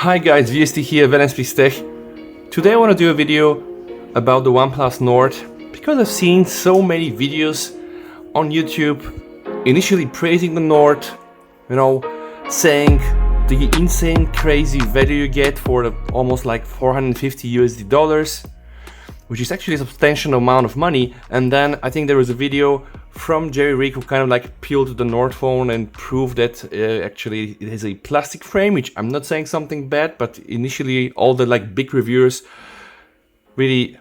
Hi guys, VST here, Venespis Tech. Today I want to do a video about the OnePlus NORD because I've seen so many videos on YouTube initially praising the NORD, saying the insane crazy value you get for the almost like 450 USD dollars, which is actually a substantial amount of money. And then I think there was a video from Jerry Rick who kind of like peeled the NORD phone and proved that actually it has a plastic frame, which I'm not saying something bad, but initially all the like big reviewers really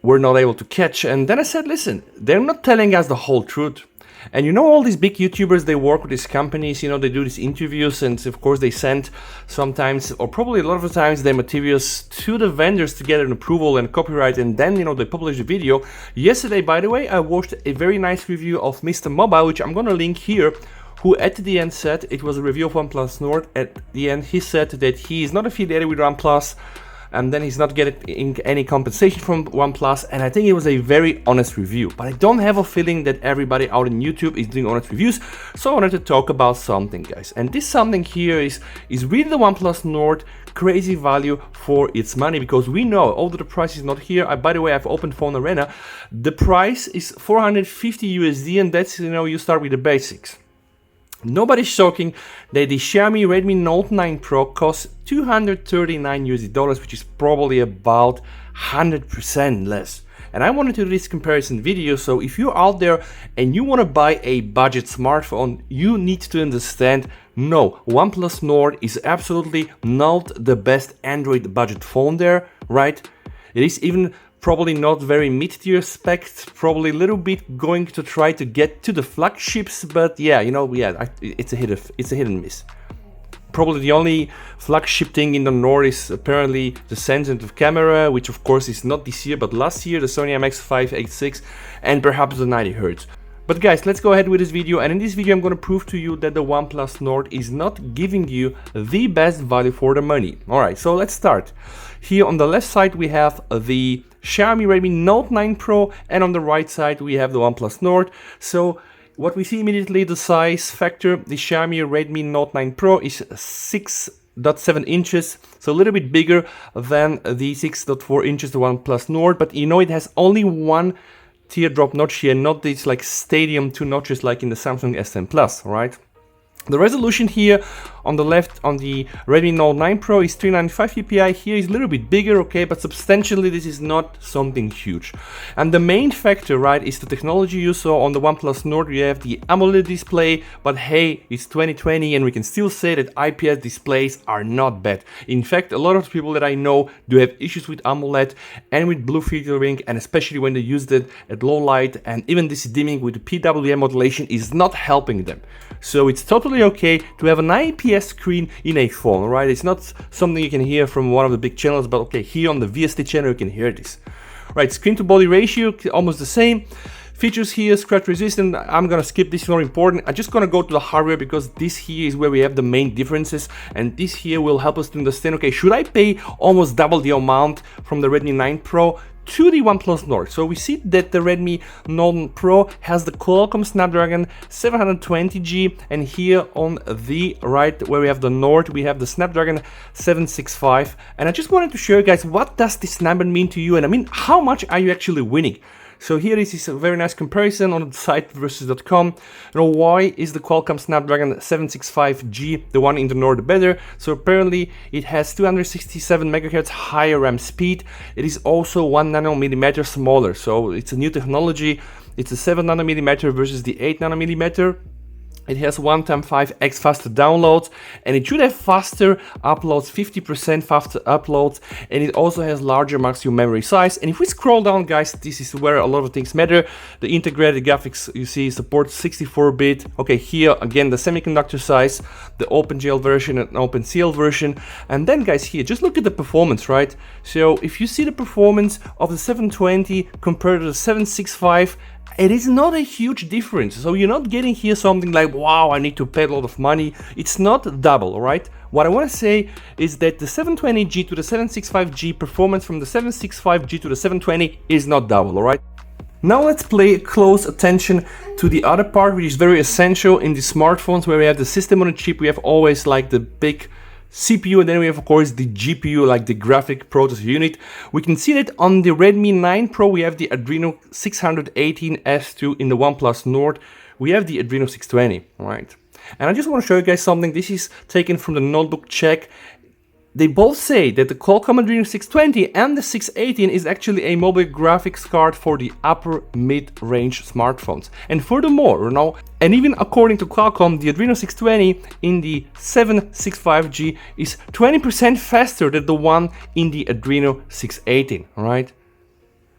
were not able to catch. And then I said, listen, they're not telling us the whole truth. And all these big YouTubers, they work with these companies, they do these interviews, and of course they send sometimes, or probably a lot of the times, their materials to the vendors to get an approval and copyright, and then, they publish the video. Yesterday, by the way, I watched a very nice review of Mr. Mobile, which I'm gonna link here, who at the end said it was a review of OnePlus NORD. At the end, he said that he is not affiliated with OnePlus, and then he's not getting any compensation from OnePlus, and I think it was a very honest review. But I don't have a feeling that everybody out in YouTube is doing honest reviews, so I wanted to talk about something, guys. And this something here is really the OnePlus NORD crazy value for its money, because we know, although the price is not here, by the way, I've opened Phone Arena, the price is 450 USD, and that's, you start with the basics. Nobody's shocking that the Xiaomi Redmi Note 9 Pro costs 239 USD dollars, which is probably about 100% less. And I wanted to do this comparison video, so if you're out there and you want to buy a budget smartphone, you need to understand, no, OnePlus NORD is absolutely not the best Android budget phone there, right? It is even probably not very mid-tier specs, probably a little bit going to try to get to the flagships, but yeah, it's a hit and miss. Probably the only flagship thing in the NORD is apparently the sensitive camera, which of course is not this year, but last year, the Sony IMX586, and perhaps the 90 Hz. But guys, let's go ahead with this video, and in this video I'm going to prove to you that the OnePlus NORD is not giving you the best value for the money. Alright, so let's start. Here on the left side we have the Xiaomi Redmi Note 9 Pro, and on the right side we have the OnePlus NORD. So what we see immediately, the size factor, the Xiaomi Redmi Note 9 Pro is 6.7 inches, so a little bit bigger than the 6.4 inches the OnePlus NORD, but it has only one teardrop notch here, not this like stadium 2 notches like in the Samsung S10 Plus, right? The resolution here on the left on the Redmi Note 9 Pro is 395 ppi. Here is a little bit bigger, okay, but substantially this is not something huge. And the main factor, right, is the technology used. So on the OnePlus NORD you have the AMOLED display, but hey, it's 2020 and we can still say that IPS displays are not bad. In fact, a lot of people that I know do have issues with AMOLED and with blue filtering, and especially when they use it at low light, and even this dimming with the PWM modulation is not helping them. So it's totally okay to have an IPS screen in a phone, right? It's not something you can hear from one of the big channels, but okay, here on the VST channel you can hear this. Right, screen to body ratio, almost the same. Features here, scratch resistant, I'm gonna skip this, not important. I'm just gonna go to the hardware because this here is where we have the main differences, and this here will help us to understand, okay, should I pay almost double the amount from the Redmi 9 Pro to the OnePlus NORD? So we see that the Redmi Note Pro has the Qualcomm Snapdragon 720G, and here on the right where we have the NORD, we have the Snapdragon 765. And I just wanted to show you guys, what does this number mean to you, and I mean, how much are you actually winning? So here this is a very nice comparison on the site versus.com. Why is the Qualcomm Snapdragon 765G, the one in the NORD, better? So apparently it has 267 MHz higher RAM speed. It is also 1 nanometer smaller. So it's a new technology. It's a 7 nanometer versus the 8 nanometer. It has 1.5x faster downloads, and it should have faster uploads, 50% faster uploads, and it also has larger maximum memory size. And if we scroll down, guys, this is where a lot of things matter. The integrated graphics, you see, supports 64-bit. Okay, here again the semiconductor size, the OpenGL version and OpenCL version. And then, guys, here, just look at the performance, right? So if you see the performance of the 720 compared to the 765, it is not a huge difference. So you're not getting here something like, wow, I need to pay a lot of money. It's not double, right? What I want to say is that the 720G to the 765G performance from the 765G to the 720 is not double, all right? Now let's pay close attention to the other part, which is very essential in the smartphones, where we have the system on a chip. We have always like the big CPU, and then we have of course the GPU, like the graphic processor unit. We can see that on the Redmi 9 Pro we have the Adreno 618S2. In the OnePlus NORD we have the Adreno 620, right? And I just want to show you guys something. This is taken from the notebook check. They both say that the Qualcomm Adreno 620 and the 618 is actually a mobile graphics card for the upper mid-range smartphones. And furthermore, and even according to Qualcomm, the Adreno 620 in the 765G is 20% faster than the one in the Adreno 618, right?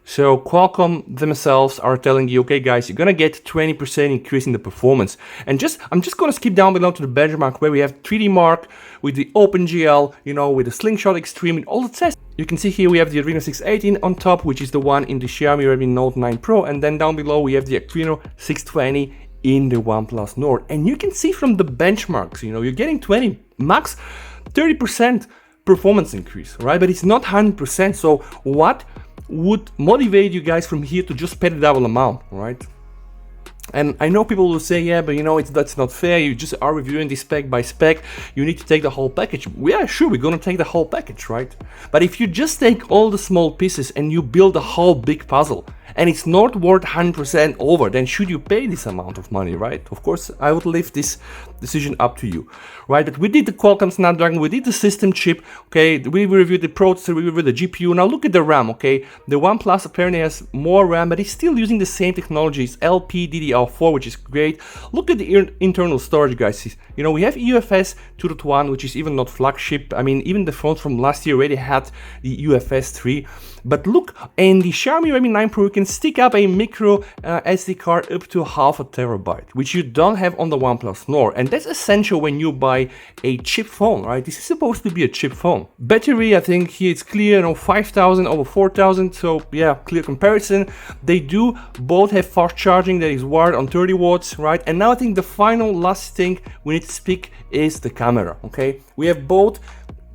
So Qualcomm themselves are telling you, okay guys, you're gonna get 20% increase in the performance. And I'm just gonna skip down below to the benchmark where we have 3D Mark with the OpenGL, with the Slingshot Extreme and all the tests. You can see here we have the Adreno 618 on top, which is the one in the Xiaomi Redmi Note 9 Pro, and then down below we have the Adreno 620 in the OnePlus NORD. And you can see from the benchmarks, you're getting 20, max 30% performance increase, right? But it's not 100%, so what would motivate you guys from here to just pay the double amount, right? And I know people will say, yeah, but that's not fair. You just are reviewing this spec by spec. You need to take the whole package. Yeah, sure, we're gonna take the whole package, right? But if you just take all the small pieces and you build a whole big puzzle, and it's not worth 100% over, then should you pay this amount of money, right? Of course, I would leave this decision up to you, right? But we did the Qualcomm Snapdragon, we did the system chip, okay? We reviewed the processor, we reviewed the GPU. Now look at the RAM, okay? The OnePlus apparently has more RAM, but it's still using the same technologies, LPDDR4, which is great. Look at the internal storage, guys. We have UFS 2.1, which is even not flagship. I mean, even the phones from last year already had the UFS 3. But look, in the Xiaomi Redmi 9 Pro, you can stick up a micro SD card up to 0.5 TB, which you don't have on the OnePlus NORD. And that's essential when you buy a cheap phone, right? This is supposed to be a cheap phone. Battery, I think here it's clear, 5,000 over 4,000. So yeah, clear comparison. They do both have fast charging that is wired on 30 watts, right? And now I think the final last thing we need to speak is the camera, okay? We have both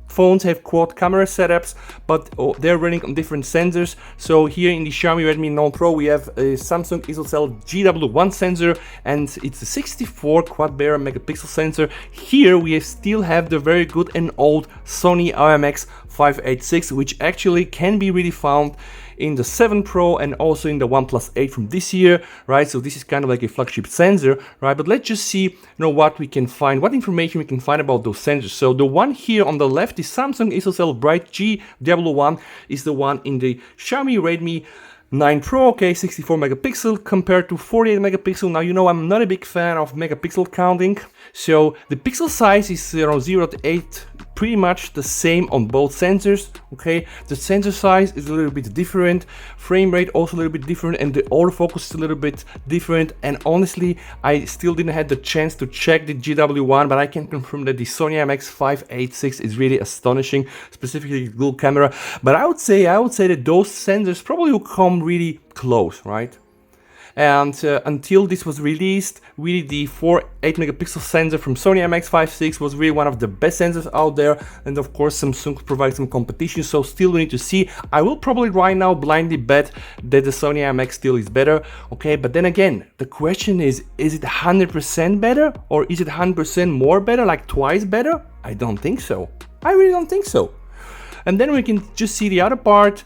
phones have quad camera setups, but they're running on different sensors. So here in the Xiaomi Redmi Note Pro we have a Samsung ISOCELL GW1 sensor, and it's a 64 quad barrel megapixel sensor. Here we still have the very good and old Sony IMX586, which actually can be really found in the 7 Pro and also in the OnePlus 8 from this year, right? So this is kind of like a flagship sensor, right? But let's just see, what we can find, what information we can find about those sensors. So the one here on the left is Samsung ISOCELL Bright GW1, is the one in the Xiaomi Redmi 9 Pro, okay, 64 megapixel compared to 48 megapixel. Now, I'm not a big fan of megapixel counting. So the pixel size is 0 to 8, pretty much the same on both sensors, okay? The sensor size is a little bit different, frame rate also a little bit different, and the autofocus is a little bit different. And honestly, I still didn't have the chance to check the GW1, but I can confirm that the Sony IMX586 is really astonishing, specifically the dual camera. But I would say that those sensors probably will come really close, right? And until this was released, really the 8 megapixel sensor from Sony IMX586 was really one of the best sensors out there. And of course Samsung provides some competition, so still we need to see. I will probably right now blindly bet that the Sony IMX still is better, okay? But then again, the question is it 100% better, or is it 100% more better, like twice better? I don't think so. I really don't think so. And then we can just see the other part.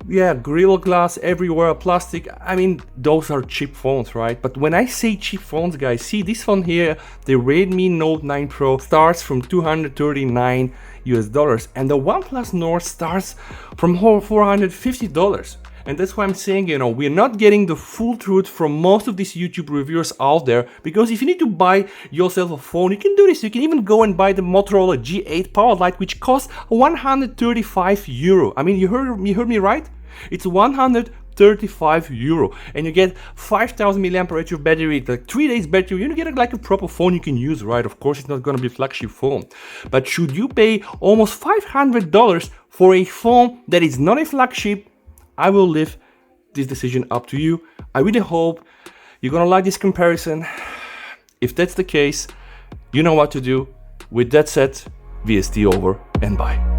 Yeah, Gorilla Glass everywhere, plastic. I mean, those are cheap phones, right? But when I say cheap phones, guys, see this phone here, the Redmi Note 9 Pro starts from $239 US, and the OnePlus NORD starts from $450. And that's why I'm saying, we're not getting the full truth from most of these YouTube reviewers out there, because if you need to buy yourself a phone, you can do this. You can even go and buy the Motorola G8 Power Lite, which costs 135 euro. I mean, you heard me right? It's 135 euro, and you get 5,000 mAh battery, like 3 days battery. You get like a proper phone you can use, right? Of course, it's not gonna be a flagship phone, but should you pay almost $500 for a phone that is not a flagship? I will leave this decision up to you. I really hope you're gonna like this comparison. If that's the case, you know what to do. With that said, VST over and bye.